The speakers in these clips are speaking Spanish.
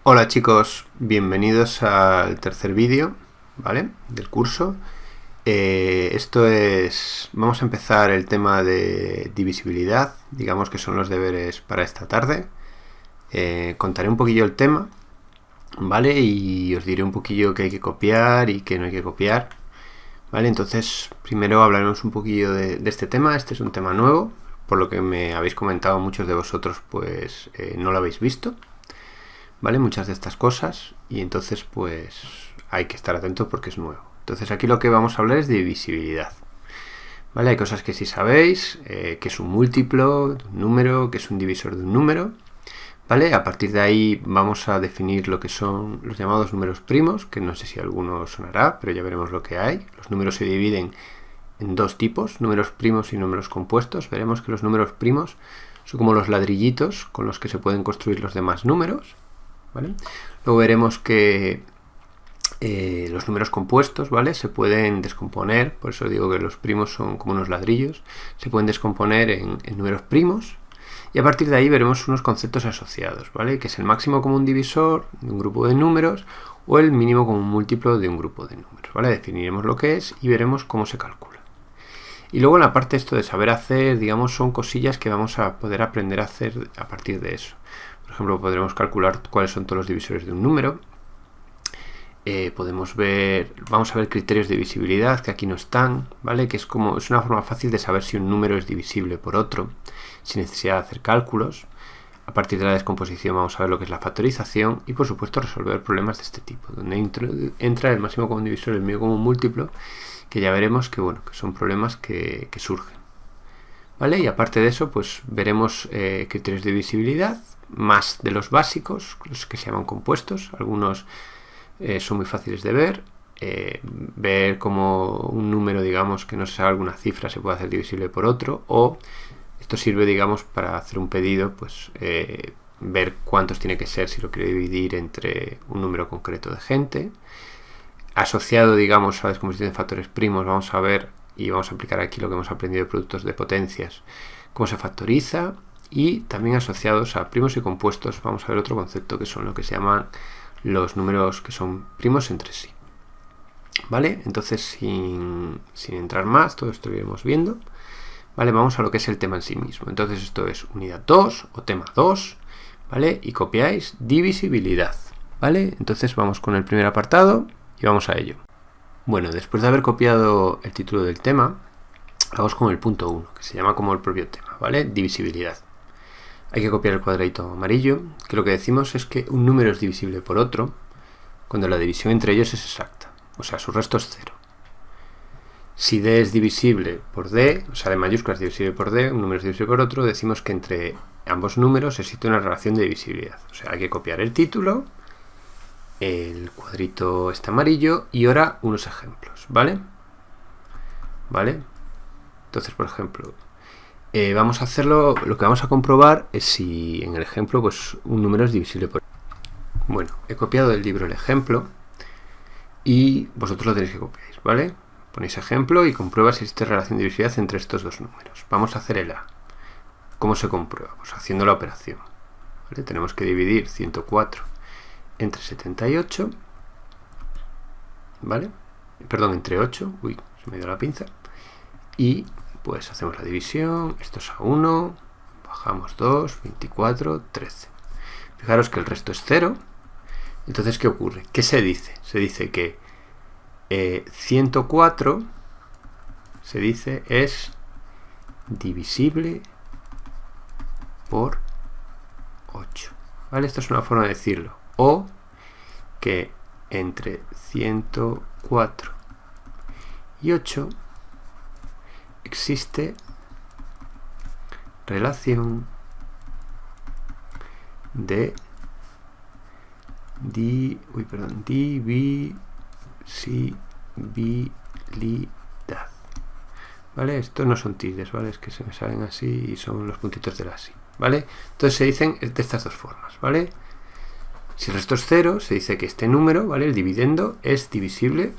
Hola chicos, bienvenidos al tercer vídeo, ¿vale? Del curso. Vamos a empezar el tema de divisibilidad, digamos que son los deberes para esta tarde. Contaré un poquillo el tema, ¿vale? Y os diré un poquillo qué hay que copiar y qué no hay que copiar, ¿vale? Entonces, primero hablaremos un poquillo de este tema. Este es un tema nuevo, por lo que me habéis comentado muchos de vosotros, pues no lo habéis visto, ¿vale? Muchas de estas cosas, y entonces pues hay que estar atentos porque es nuevo. Entonces aquí lo que vamos a hablar es de divisibilidad, ¿vale? Hay cosas que sí sabéis, que es un múltiplo de un número, que es un divisor de un número, ¿vale? A partir de ahí vamos a definir lo que son los llamados números primos, que no sé si alguno sonará, pero ya veremos lo que hay. Los números se dividen en dos tipos, números primos y números compuestos. Veremos que los números primos son como los ladrillitos con los que se pueden construir los demás números, ¿vale? Luego veremos que los números compuestos, ¿vale? Se pueden descomponer, por eso digo que los primos son como unos ladrillos, se pueden descomponer en números primos, y a partir de ahí veremos unos conceptos asociados, ¿vale? Que es el máximo común divisor de un grupo de números o el mínimo común múltiplo de un grupo de números, ¿vale? Definiremos lo que es y veremos cómo se calcula. Y luego en la parte esto de saber hacer, digamos, son cosillas que vamos a poder aprender a hacer a partir de eso. Por ejemplo, podremos calcular cuáles son todos los divisores de un número. Vamos a ver criterios de divisibilidad que aquí no están, ¿vale? Que es una forma fácil de saber si un número es divisible por otro, sin necesidad de hacer cálculos. A partir de la descomposición vamos a ver lo que es la factorización y, por supuesto, resolver problemas de este tipo, donde entra el máximo común divisor y el mínimo común múltiplo, que ya veremos que, bueno, que son problemas que surgen, ¿vale? Y aparte de eso, pues veremos criterios de divisibilidad, más de los básicos, los que se llaman compuestos. Algunos son muy fáciles de ver como un número, digamos, que no se sabe alguna cifra, se puede hacer divisible por otro, o esto sirve, digamos, para hacer un pedido, pues ver cuántos tiene que ser si lo quiero dividir entre un número concreto de gente. Asociado, digamos, a la descomposición de factores primos, vamos a ver y vamos a aplicar aquí lo que hemos aprendido de productos de potencias, cómo se factoriza. Y también asociados a primos y compuestos vamos a ver otro concepto, que son lo que se llaman los números que son primos entre sí, ¿vale? Entonces, sin entrar más, todo esto lo iremos viendo, ¿vale? Vamos a lo que es el tema en sí mismo. Entonces esto es unidad 2 o tema 2, ¿vale? Y copiáis divisibilidad, ¿vale? Entonces vamos con el primer apartado y vamos a ello. Bueno, después de haber copiado el título del tema, vamos con el punto 1, que se llama como el propio tema, ¿vale? Divisibilidad. Hay que copiar el cuadradito amarillo, que lo que decimos es que un número es divisible por otro cuando la división entre ellos es exacta, o sea, su resto es 0. Si D es divisible por D, o sea, D mayúscula es divisible por D, un número es divisible por otro, decimos que entre ambos números existe una relación de divisibilidad. O sea, hay que copiar el título, el cuadrito este amarillo y ahora unos ejemplos, ¿vale? ¿Vale? Entonces, por ejemplo, vamos a hacerlo, lo que vamos a comprobar es si en el ejemplo pues un número es divisible por... Bueno, he copiado del libro el ejemplo y vosotros lo tenéis que copiar, ¿vale? Ponéis ejemplo y comprueba si existe relación de divisibilidad entre estos dos números. Vamos a hacer el A. ¿Cómo se comprueba? Pues haciendo la operación, ¿vale? Tenemos que dividir 104 entre 78, ¿vale? Perdón, entre 8, uy, se me dio la pinza, y pues hacemos la división, esto es a 1, bajamos 2, 24, 13. Fijaros que el resto es 0. Entonces, ¿qué ocurre? ¿Qué se dice? Se dice que 104 se dice es divisible por 8, ¿vale? Esto es una forma de decirlo. O que entre 104 y 8 existe relación de divisibilidad, ¿vale? Esto no son tildes, ¿vale? Es que se me salen así y son los puntitos de la así, ¿vale? Entonces se dicen de estas dos formas, ¿vale? Si el resto es 0, se dice que este número, ¿vale? El dividendo es divisible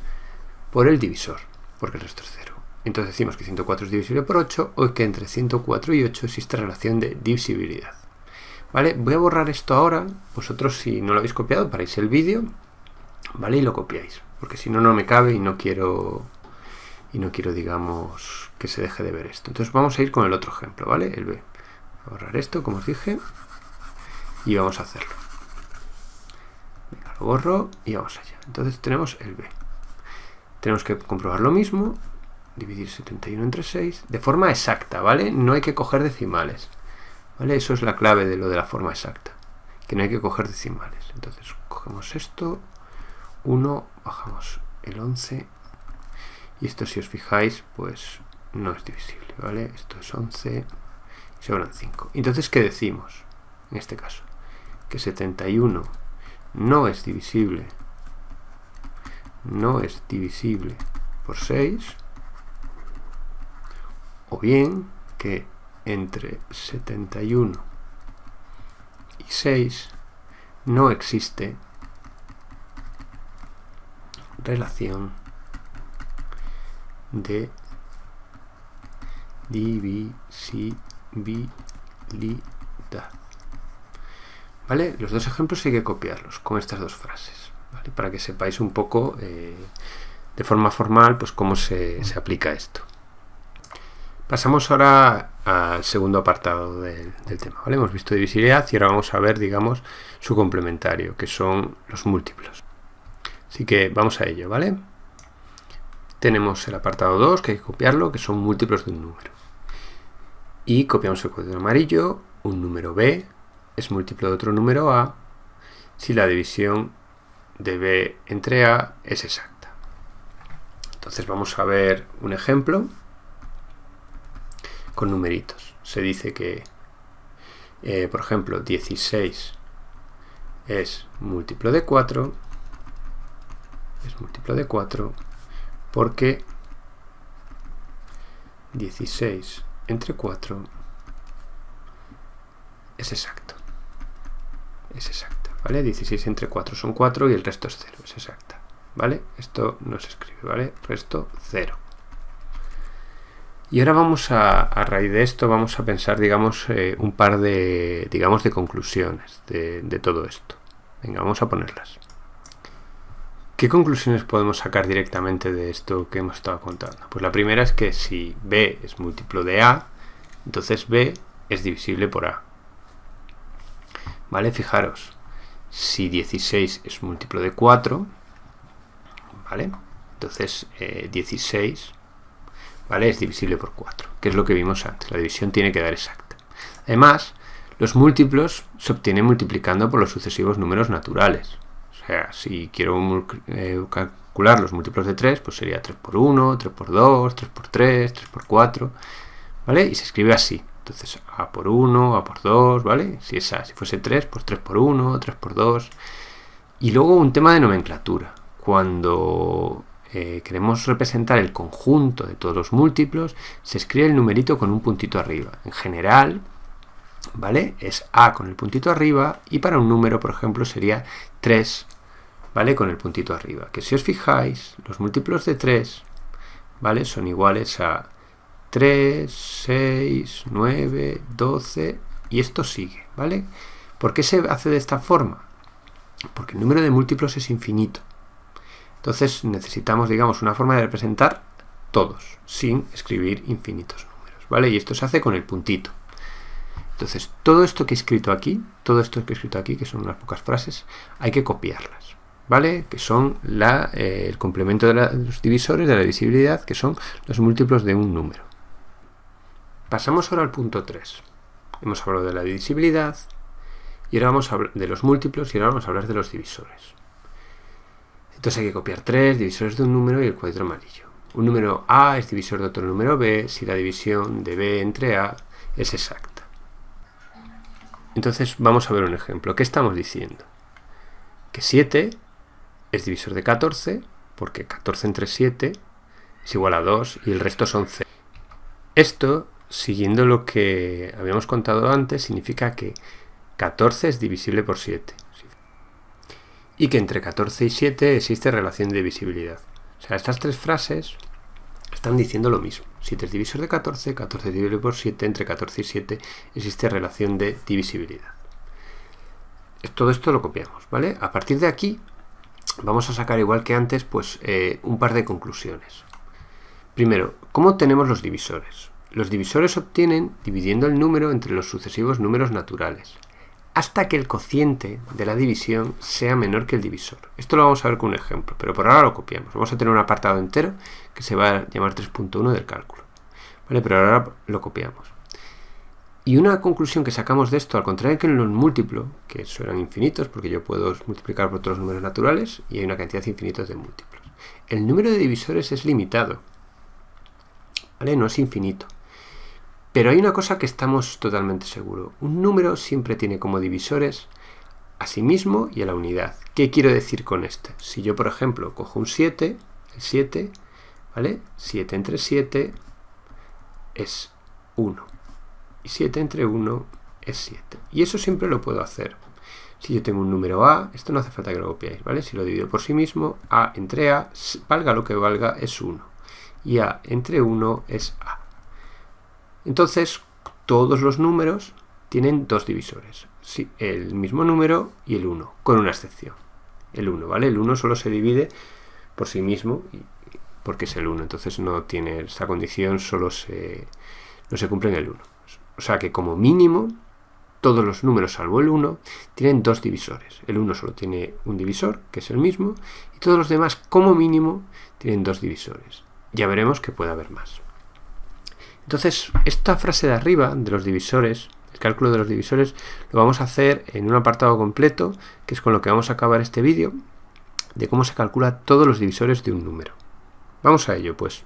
por el divisor, porque el resto es 0. Entonces decimos que 104 es divisible por 8 o que entre 104 y 8 existe relación de divisibilidad. ¿vale? Voy a borrar esto ahora. Vosotros, si no lo habéis copiado, paráis el vídeo, ¿vale? Y lo copiáis, porque si no, no me cabe y no quiero, digamos, que se deje de ver esto. Entonces vamos a ir con el otro ejemplo, ¿vale? El B. Voy a borrar esto, como os dije, y vamos a hacerlo. Venga, lo borro y vamos allá. Entonces tenemos el B. Tenemos que comprobar lo mismo, dividir 71 entre 6, de forma exacta, ¿vale? No hay que coger decimales, ¿vale? Eso es la clave de lo de la forma exacta, que no hay que coger decimales. Entonces cogemos esto, 1, bajamos el 11, y esto, si os fijáis, pues no es divisible, ¿vale? Esto es 11 y sobran 5. Entonces, ¿qué decimos en este caso? Que 71 no es divisible por 6, o bien que entre 71 y 6 no existe relación de divisibilidad. ¿Vale? Los dos ejemplos hay que copiarlos con estas dos frases, ¿vale? Para que sepáis un poco de forma formal, pues cómo se aplica esto. Pasamos ahora al segundo apartado del tema, ¿vale? Hemos visto divisibilidad y ahora vamos a ver, digamos, su complementario, que son los múltiplos. Así que vamos a ello, ¿vale? Tenemos el apartado 2, que hay que copiarlo, que son múltiplos de un número. Y copiamos el código amarillo. Un número B es múltiplo de otro número A si la división de B entre A es exacta. Entonces vamos a ver un ejemplo con numeritos. Se dice que, por ejemplo, 16 es múltiplo de 4, porque 16 entre 4 es exacto. Es exacta, ¿vale? 16 entre 4 son 4 y el resto es 0, es exacta, ¿vale? Esto no se escribe, ¿vale? Resto 0. Y ahora vamos a raíz de esto, vamos a pensar, digamos, un par de, digamos, de conclusiones de todo esto. Venga, vamos a ponerlas. ¿Qué conclusiones podemos sacar directamente de esto que hemos estado contando? Pues la primera es que si B es múltiplo de A, entonces B es divisible por A. ¿Vale? Fijaros, si 16 es múltiplo de 4, ¿vale? Entonces 16, ¿vale? Es divisible por 4, que es lo que vimos antes. La división tiene que dar exacta. Además, los múltiplos se obtienen multiplicando por los sucesivos números naturales. O sea, si quiero calcular los múltiplos de 3, pues sería 3 por 1, 3 por 2, 3 por 3, 3 por 4, ¿vale? Y se escribe así. Entonces, A por 1, A por 2, ¿vale? Si fuese 3, pues 3 por 1, 3 por 2. Y luego un tema de nomenclatura. Cuando queremos representar el conjunto de todos los múltiplos, se escribe el numerito con un puntito arriba. En general, ¿vale? Es A con el puntito arriba, y para un número, por ejemplo, sería 3, ¿vale? Con el puntito arriba. Que si os fijáis, los múltiplos de 3, ¿vale? Son iguales a 3, 6, 9, 12, y esto sigue, ¿vale? ¿Por qué se hace de esta forma? Porque el número de múltiplos es infinito. Entonces necesitamos, digamos, una forma de representar todos, sin escribir infinitos números, ¿vale? Y esto se hace con el puntito. Entonces, todo esto que he escrito aquí, que son unas pocas frases, hay que copiarlas, ¿vale? Que son el complemento de los divisores, de la divisibilidad, que son los múltiplos de un número. Pasamos ahora al punto 3. Hemos hablado de la divisibilidad, y ahora vamos a hablar de los múltiplos, y ahora vamos a hablar de los divisores. Entonces hay que copiar 3 divisores de un número y el cuadrito amarillo. Un número A es divisor de otro número B si la división de B entre A es exacta. Entonces vamos a ver un ejemplo. ¿Qué estamos diciendo? Que 7 es divisor de 14, porque 14 entre 7 es igual a 2 y el resto son 0. Esto, siguiendo lo que habíamos contado antes, significa que 14 es divisible por 7. Y que entre 14 y 7 existe relación de divisibilidad. O sea, estas tres frases están diciendo lo mismo. 7 es divisor de 14, 14 es divisible por 7, entre 14 y 7 existe relación de divisibilidad. todo esto lo copiamos, ¿vale? A partir de aquí vamos a sacar, igual que antes, pues un par de conclusiones. Primero, ¿cómo tenemos los divisores? Los divisores se obtienen dividiendo el número entre los sucesivos números naturales, hasta que el cociente de la división sea menor que el divisor. Esto lo vamos a ver con un ejemplo, pero por ahora lo copiamos. Vamos a tener un apartado entero que se va a llamar 3.1 del cálculo, ¿vale? Pero ahora lo copiamos. Y una conclusión que sacamos de esto, al contrario que en los múltiplos, que eran infinitos, porque yo puedo multiplicar por otros números naturales y hay una cantidad infinita de múltiplos. El número de divisores es limitado, ¿vale? No es infinito. Pero hay una cosa que estamos totalmente seguros. Un número siempre tiene como divisores a sí mismo y a la unidad. ¿Qué quiero decir con esto? Si yo, por ejemplo, cojo un 7, el 7, ¿vale? 7 entre 7 es 1. Y 7 entre 1 es 7. Y eso siempre lo puedo hacer. Si yo tengo un número A, esto no hace falta que lo copiéis, ¿vale? Si lo divido por sí mismo, A entre A, valga lo que valga, es 1. Y A entre 1 es A. Entonces, todos los números tienen dos divisores. Sí, el mismo número y el 1, con una excepción. El 1, ¿vale? El 1 solo se divide por sí mismo porque es el 1. Entonces no tiene esa condición, no se cumple en el 1. O sea que como mínimo, todos los números salvo el 1 tienen dos divisores. El 1 solo tiene un divisor, que es el mismo, y todos los demás, como mínimo, tienen dos divisores. Ya veremos que puede haber más. Entonces, esta frase de arriba, de los divisores, el cálculo de los divisores, lo vamos a hacer en un apartado completo, que es con lo que vamos a acabar este vídeo, de cómo se calcula todos los divisores de un número. Vamos a ello, pues.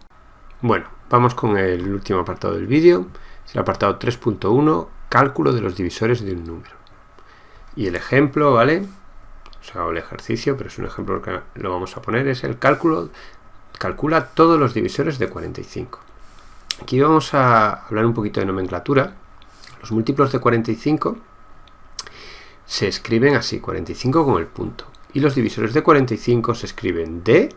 Bueno, vamos con el último apartado del vídeo, es el apartado 3.1, cálculo de los divisores de un número. Y el ejemplo, ¿vale? Os hago el ejercicio, pero es un ejemplo que lo vamos a poner, es el cálculo, calcula todos los divisores de 45. Aquí vamos a hablar un poquito de nomenclatura. Los múltiplos de 45 se escriben así, 45 con el punto. Y los divisores de 45 se escriben D,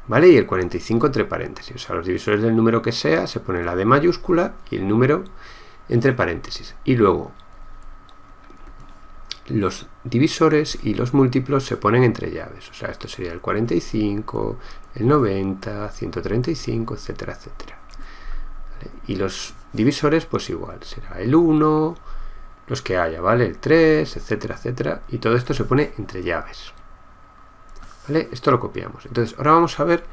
¿vale? Y el 45 entre paréntesis. O sea, los divisores del número que sea se pone la D mayúscula y el número entre paréntesis. Y luego los divisores y los múltiplos se ponen entre llaves. O sea, esto sería el 45, el 90, 135, etcétera, etcétera. Y los divisores, pues igual, será el 1, los que haya, ¿vale? El 3, etcétera, etcétera. Y todo esto se pone entre llaves, ¿vale? Esto lo copiamos. Entonces, ahora vamos a ver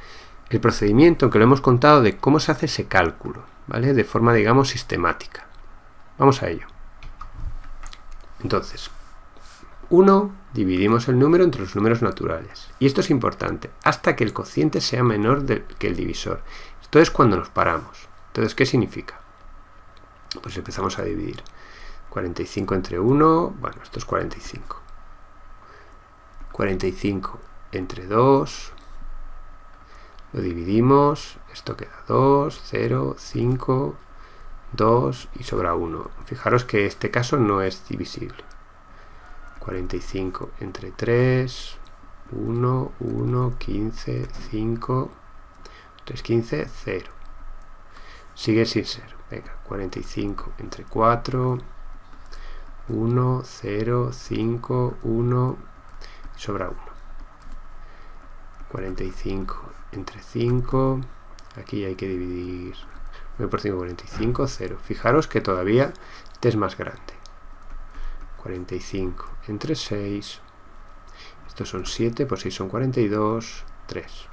el procedimiento que lo hemos contado de cómo se hace ese cálculo, ¿vale? De forma, digamos, sistemática. Vamos a ello. Entonces, 1, dividimos el número entre los números naturales. Y esto es importante, hasta que el cociente sea menor que el divisor. Esto es cuando nos paramos. Entonces, ¿qué significa? Pues empezamos a dividir. 45 entre 1, bueno, esto es 45. 45 entre 2, lo dividimos, esto queda 2, 0, 5, 2 y sobra 1. Fijaros que este caso no es divisible. 45 entre 3, 1, 1, 15, 5, 3, 15, 0. Sigue sin ser. Venga, 45 entre 4, 1, 0, 5, 1, y sobra 1. 45 entre 5, aquí hay que dividir 9 por 5, 45, 0. Fijaros que todavía este es más grande. 45 entre 6, estos son 7, por 6 son 42, 3.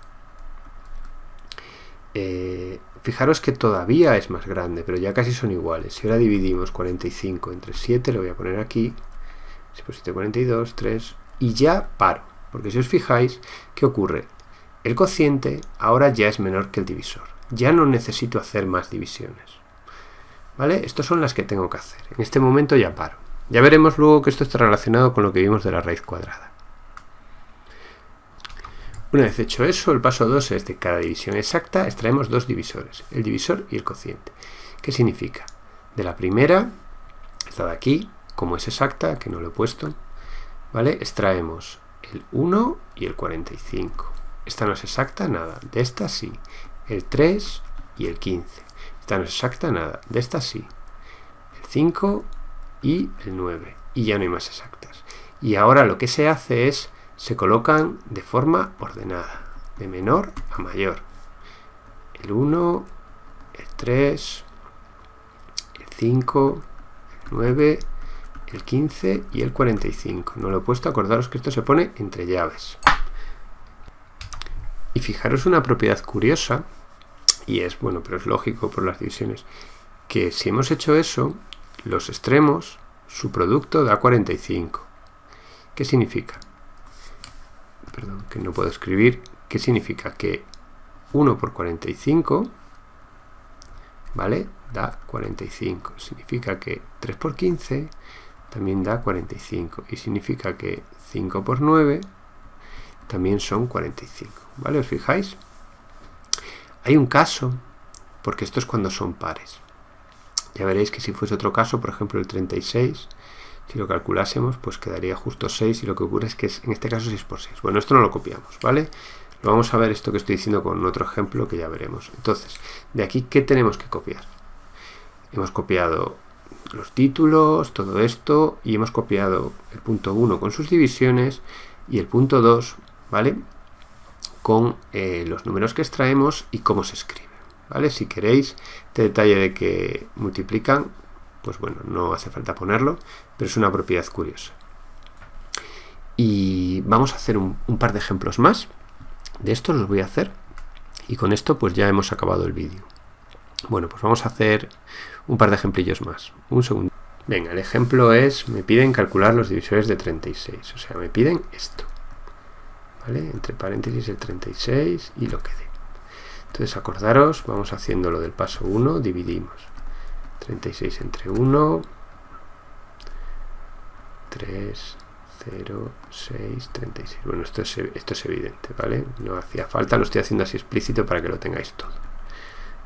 Fijaros que todavía es más grande, pero ya casi son iguales. Si ahora dividimos 45 entre 7, lo voy a poner aquí, 6 por 7, 42, 3, y ya paro. Porque si os fijáis, ¿qué ocurre? El cociente ahora ya es menor que el divisor. Ya no necesito hacer más divisiones, ¿vale? Estas son las que tengo que hacer. En este momento ya paro. Ya veremos luego que esto está relacionado con lo que vimos de la raíz cuadrada. Una vez hecho eso, el paso 2 es de cada división exacta extraemos dos divisores, el divisor y el cociente. ¿Qué significa? De la primera, esta de aquí, como es exacta, que no lo he puesto, ¿vale? Extraemos el 1 y el 45. Esta no es exacta, nada. De esta sí. El 3 y el 15. Esta no es exacta, nada. De esta sí. El 5 y el 9. Y ya no hay más exactas. Y ahora lo que se hace es, se colocan de forma ordenada, de menor a mayor. El 1, el 3, el 5, el 9, el 15 y el 45. No lo he puesto, acordaros que esto se pone entre llaves. Y fijaros una propiedad curiosa, y es, bueno, pero es lógico por las divisiones, que si hemos hecho eso, los extremos, su producto da 45. ¿Qué significa? Perdón, que no puedo escribir. ¿Qué significa? Que 1 por 45, ¿vale? Da 45. Significa que 3 por 15 también da 45. Y significa que 5 por 9 también son 45. ¿Vale? ¿Os fijáis? Hay un caso, porque esto es cuando son pares. Ya veréis que si fuese otro caso, por ejemplo el 36, si lo calculásemos, pues quedaría justo 6, y lo que ocurre es que en este caso 6 por 6. Bueno, esto no lo copiamos, ¿vale? Lo vamos a ver esto que estoy diciendo con otro ejemplo que ya veremos. Entonces, de aquí, ¿qué tenemos que copiar? Hemos copiado los títulos, todo esto, y hemos copiado el punto 1 con sus divisiones y el punto 2, ¿vale? Con los números que extraemos y cómo se escribe, ¿vale? Si queréis este detalle de que multiplican, pues bueno, no hace falta ponerlo, pero es una propiedad curiosa. Y vamos a hacer un par de ejemplos más. De esto los voy a hacer, y con esto pues ya hemos acabado el vídeo. Bueno, pues vamos a hacer un par de ejemplillos más. Un segundo. Venga, el ejemplo es, me piden calcular los divisores de 36, o sea, me piden esto, ¿vale? Entre paréntesis el 36 y lo que dé. Entonces, acordaros, vamos haciendo lo del paso 1, dividimos 36 entre 1, 3, 0, 6, 36. Bueno, esto es evidente, ¿vale? No hacía falta, lo estoy haciendo así explícito para que lo tengáis todo.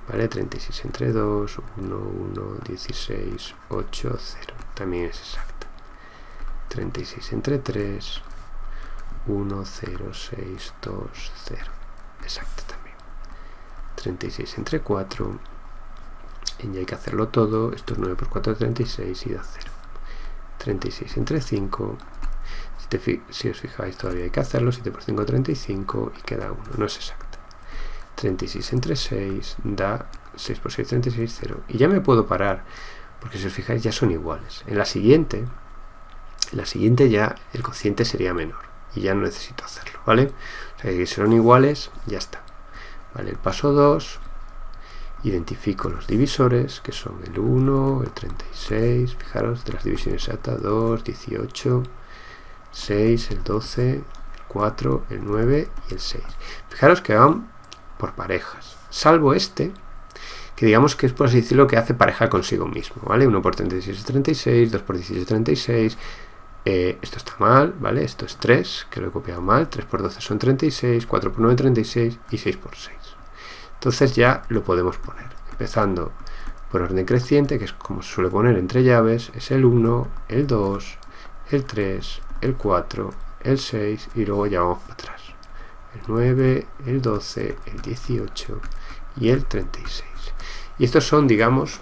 ¿Vale? 36 entre 2, 1, 1, 16, 8, 0. También es exacta. 36 entre 3, 1, 0, 6, 2, 0. Exacta también. 36 entre 4. Y ya hay que hacerlo todo. Esto es 9 por 4, 36 y da 0. 36 entre 5. Si os fijáis, todavía hay que hacerlo. 7 por 5, 35 y queda 1. No es exacta. 36 entre 6 da 6 por 6, 36, 0. Y ya me puedo parar, porque si os fijáis ya son iguales. En la siguiente ya el cociente sería menor y ya no necesito hacerlo, ¿vale? O sea que si son iguales, ya está. Vale, el paso 2, identifico los divisores, que son el 1, el 36, fijaros, de las divisiones exactas, 2, 18, 6, el 12, el 4, el 9 y el 6. Fijaros que van por parejas, salvo este, que digamos que es, por así decirlo, que hace pareja consigo mismo, ¿vale? 1 por 36 es 36, 2 por 18 es 36, esto está mal, ¿vale? Esto es 3, que lo he copiado mal, 3 por 12 son 36, 4 por 9 36 y 6 por 6. Entonces ya lo podemos poner, empezando por orden creciente, que es como se suele poner entre llaves, es el 1, el 2, el 3, el 4, el 6 y luego ya vamos para atrás. El 9, el 12, el 18 y el 36. Y estos son, digamos,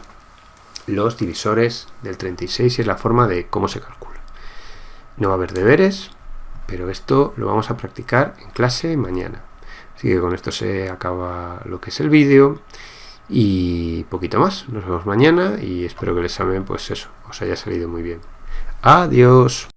los divisores del 36 y es la forma de cómo se calcula. No va a haber deberes, pero esto lo vamos a practicar en clase mañana. Así que con esto se acaba lo que es el vídeo y poquito más. Nos vemos mañana y espero que el examen, pues eso, os haya salido muy bien. Adiós.